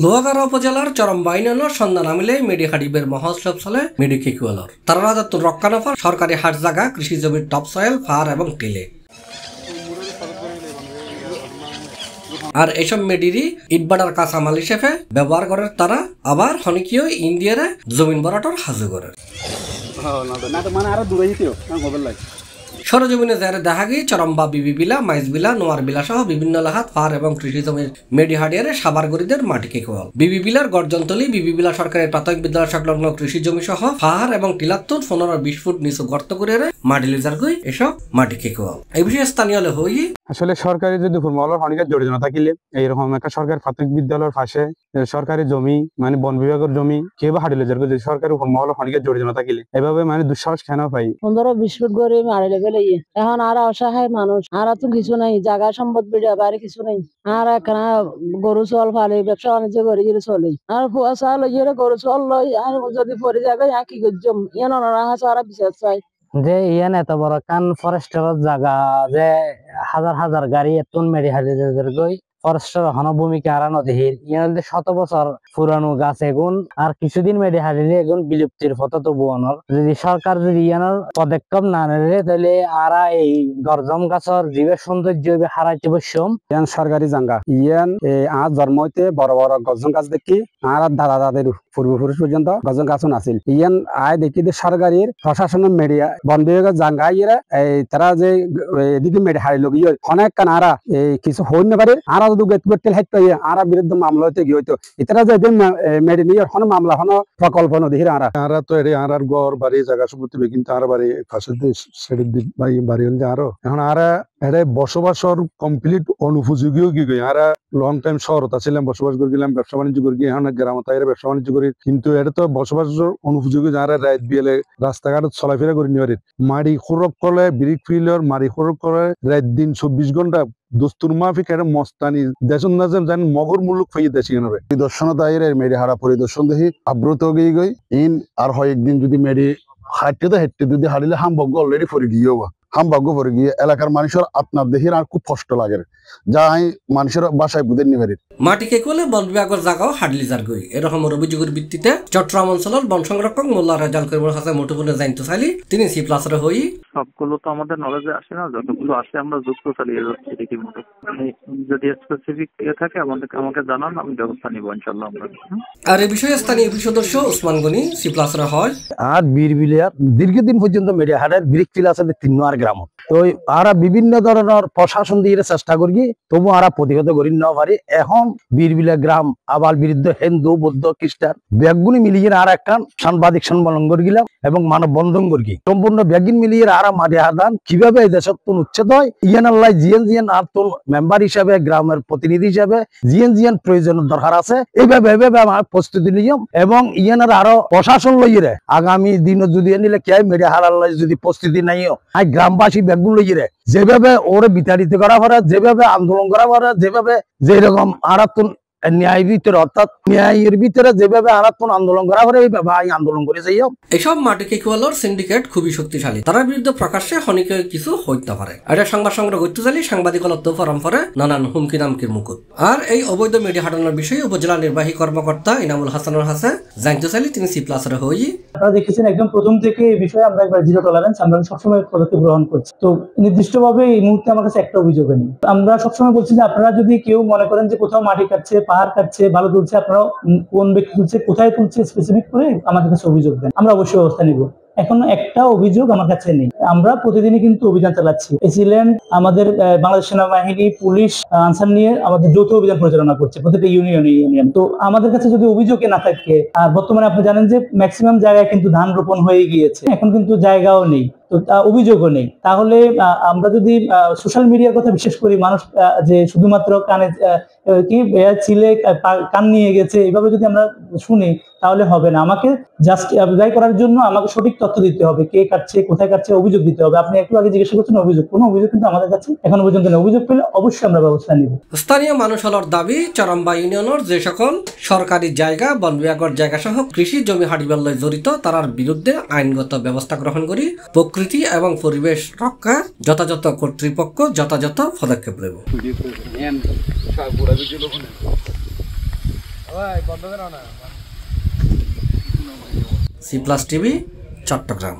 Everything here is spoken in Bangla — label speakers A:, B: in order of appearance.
A: লোহাগাড়া উপজেলার চরমবাইন সন্ধান আমিলে মেডিহাডিবের মহোৎসব চলে মেডিকেকুয়ালর তারা রাজত্ব রক্ষানফার সরকারি হাট জায়গা কৃষি জমির টপ সয়েল ফার এবং টিলে আর এইসব মেডিরি ইটবাটার কাঁচামাল হিসেবে ব্যবহার করে তারা আবার হনিকিও ইন্ডিয়ারে জমিন বরাটর হাজু করে সরজমিনে যারা দেখা গিয়ে চরম্বা বিবি বিলা মাইজ বিলা নোয়ার বিলা সহ বিভিন্ন লাহাত ফার এবং কৃষি জমির মেডিহাডিয়ারে সাবারগরিদের মাটি কেকুয়াল বিবি বিলার গর্জনতলি বিবি বিলা সরকারের প্রাথমিক বিদ্যালয় সংলগ্ন কৃষি জমি সহ ফাহার এবং টিলাত্তুন 15-20 ফুট নিচু গর্ত করে মাটি লিজার গই এসব মাটি কেকুয়াল এই বিষয়ে স্থানীয় হই
B: আসলে সরকারি যদি ফুরমালের হনিকা জড়িত না থাকিলে এইরকম একটা সরকারি প্রাথমিক বিদ্যালয়ের পাশে সরকারি জমি মানে বন বিভাগের জমি কেউ হাড়ি লেজার যদি সরকারি ফুরমালের হনিকা জড়িত না থাকিলে এভাবে মানে দুঃসাহস কেন পাই
C: 15-20 ফুট করে মারি লেভেল এখন আর অসহায় মানুষ আর তো কিছু নাই জায়গা সম্পদ বিড়া বাইরে কিছু নাই আর একখানা গরু চল ফালে ব্যবসা বাণিজ্য করে চলে আর ফুয়া চাল গরু চল লই আর যদি পরে যাবে কি করছম ইয়ান আর বিচার চাই
D: যে ইয়ান এত বড় কান ফরেস্টের জায়গা যে হাজার হাজার গাড়ি এতন মেরি হাজির গই ফরেস্টের হন ভূমিকা হারানো দেহির ইয়ান 100 বছর পুরানো গাছ এগুন আর কিছুদিন মেরি হারিয়ে এগুন বিলুপ্তির পথে তো বুয়ানোর যদি সরকার যদি ইয়ানোর পদক্ষেপ না নেয় তাহলে আর এই গরজম গাছের জীবের সৌন্দর্য হারাইতে বসম
B: ইয়ান সরকারি জায়গা ইয়ান আজ জন্মইতে বড় বড় গরজম গাছ দেখি আর দাদা দাদের পূর্বপুরুষ পর্যন্ত গরজম গাছও নাছিল ইয়ান আয় দেখি যে সরকারের প্রশাসনের মেডিয়া বন বিভাগের জায়গা ইয়ে তারা যে এদিকে মেডি হারিল গিয়ে অনেক কান আরা কিছু হইন না পারে আর তেল হাইট পাই আর বিরুদ্ধে মামলা হইতে গিয়ে হইতো এটারা যে মেডি নিয়ে হন মামলা হন প্রকল্প নদীর আরা তো আর গড় বাড়ি জায়গা সম্পত্তি কিন্তু আর বাড়ি ফাঁসের সেটির দিক বাড়ি হল যে আরো এখন আর এটা বসবাসর কমপ্লিট অনুপযোগীও কি গই আর লং টাইম শহরত ছিলাম বসবাস করে গেলাম ব্যবসা বাণিজ্য করি এখন গ্রামত ব্যবসা বাণিজ্য করি কিন্তু এটা তো বসবাসের অনুপযোগী যারা রাত বিয়েলে রাস্তাঘাট চলাফেরা করে নিয়ে মাড়ি খোরক করে ব্রিক ফিলর মাড়ি খোরক করে রাত দিন 24 ঘন্টা দস্তুর মাফিক একটা মস্তানি দেশন নাজেন জান মগর মুলুক ফাইয়ে দেশি এনরে পরিদর্শনত আইরে মেডি হারা পরিদর্শন দেখি আব্রত গই গই ইন আর হয় একদিন যদি মেডি হাঁটতে তো হেঁটতে যদি হারিলে হামভাগ্য অলরেডি পরে গিয়েও হামভাগ্য পরে গিয়ে এলাকার মানুষের আপনার দেখির আর খুব কষ্ট লাগে যা আমি মানুষের বাসায় বুঝে নিয়ে পারি
A: মাটি কেকুয়ালে বন বিভাগের জায়গাও হাডলিজার গই এরকম অভিযোগের ভিত্তিতে চট্টগ্রাম অঞ্চলের বন সংরক্ষক মোল্লা রেজাল করিমের কাছে মুঠোফোনে জানতে চাইলি তিনি সি প্লাসের হই
E: সবগুলো তো আমাদের নলেজে আসে না যতগুলো আসে আমরা যুক্ত চালিয়ে যাচ্ছি রীতিমতো যদি স্পেসিফিক থাকে আমাকে জানান আমি ব্যবস্থা নিব ইনশাআল্লাহ আমরা
A: আর এই বিষয়ে স্থানীয় সদস্য ওসমান গনি সি প্লাসের হয়
D: আর বীরবিলিয়া দীর্ঘদিন পর্যন্ত মেডি হাটের ব্রিক ফিল আছে 3 গ্রাম তো আর বিভিন্ন ধরনের প্রশাসন দিয়ে চেষ্টা করি তবু আর প্রতিহত করি না পারি এখন বীরবিলা গ্রাম আবার বিরুদ্ধে হিন্দু বৌদ্ধ খ্রিস্টান ব্যাগগুলি মিলিয়ে আর একটা সাংবাদিক সম্মেলন করে গেলাম এবং মানব বন্ধন করি সম্পূর্ণ ব্যাগিন মিলিয়ে আর মাটি হাদান কিভাবে এই দেশের তুন উচ্ছেদ হয় ইয়ান আল্লাহ জিএন আর তুন মেম্বার হিসাবে গ্রামের প্রতিনিধি হিসাবে জিএন প্রয়োজনের দরকার আছে এইভাবে আমার প্রস্তুতি নিয়ম এবং ইয়ানের আরো প্রশাসন লইয়ে আগামী দিনে যদি নিলে কে মেডি হারাল্লাহ যদি প্রস্তুতি নাইও আর গ্রামবাসী ব্যাগগুলো লইয়ে যেভাবে ওরে বিতাড়িত করা পড়ে যেভাবে আন্দোলন করা পড়ে যেভাবে যেরকম আরাতুন ন্যায় ভিতরে অর্থাৎ ন্যায়ের ভিতরে যেভাবে আরাতুন আন্দোলন করা পড়ে এইভাবে আন্দোলন করে যাইও
A: এসব মাটি কেকুয়ালর সিন্ডিকেট খুবই শক্তিশালী তার বিরুদ্ধে প্রকাশ্যে হনিকে কিছু হইতে পারে এটা সংবাদ সংগ্রহ করতে চাইলে সাংবাদিকত্ব ফরম করে নানান হুমকি দামকির মুকুট আর এই অবৈধ মিডিয়া হাটানোর বিষয়ে উপজেলা নির্বাহী কর্মকর্তা ইনামুল হাসানের হাসে জানতে চাইলে তিনি সি প্লাসের হই
F: আপনারা দেখেছেন একদম প্রথম থেকে এই বিষয়ে আমরা একবার জিরো টলারেন্স আমরা সবসময় পদক্ষেপ গ্রহণ করছি তো নির্দিষ্টভাবে এই মুহূর্তে আমার কাছে একটা অভিযোগ নেই আমরা সবসময় বলছি যে আপনারা যদি কেউ মনে করেন যে কোথাও মাটি কাটছে পাহাড় কাটছে ভালো তুলছে আপনারা কোন ব্যক্তি তুলছে কোথায় তুলছে স্পেসিফিক করে আমাদের কাছে অভিযোগ দেন আমরা অবশ্যই ব্যবস্থা নিব এখন একটা অভিযোগ আমার কাছে নেই আমরা প্রতিদিনই কিন্তু অভিযান চালাচ্ছি এসিল্যান্ড আমাদের বাংলাদেশ সেনাবাহিনী পুলিশ আনসার নিয়ে আমাদের যৌথ অভিযান পরিচালনা করছে প্রত্যেকটা ইউনিয়ন তো আমাদের কাছে যদি অভিযোগে না থাকে আর বর্তমানে আপনি জানেন যে ম্যাক্সিমাম জায়গায় কিন্তু ধান রোপণ হয়ে গিয়েছে এখন কিন্তু জায়গাও নেই তো অভিযোগও নেই। তাহলে আমরা যদি সোশ্যাল মিডিয়ার কথা বিশেষ করি, মানুষ যে শুধুমাত্র কানে কি ছিলে কান নিয়ে গেছে এইভাবে যদি আমরা শুনি তাহলে হবে না। আমাকে জাস্টিফাই করার জন্য আমাকে সঠিক তথ্য দিতে হবে, কে কাটছে, কোথায় কাটছে, অভিযোগ দিতে হবে। আপনি একটু আগে জিজ্ঞাসা করছেন অভিযোগ, কোনো অভিযোগ কিন্তু আমাদের কাছে এখনো পর্যন্ত নেই। অভিযোগ পেলে অবশ্যই আমরা ব্যবস্থা নিব।
A: স্থানীয় মানুষের দাবি চরম্বা ইউনিয়নের যে সকল সরকারি জায়গা, বন বিভাগের জায়গা সহ কৃষি জমি হারিবার লয় জড়িত তারার বিরুদ্ধে আইনগত ব্যবস্থা গ্রহণ করি প্রকৃতি এবং পরিবেশ রক্ষা যথাযথ কর্তৃপক্ষ যথাযথ পদক্ষেপ নেব। C+ TV, Chittagong.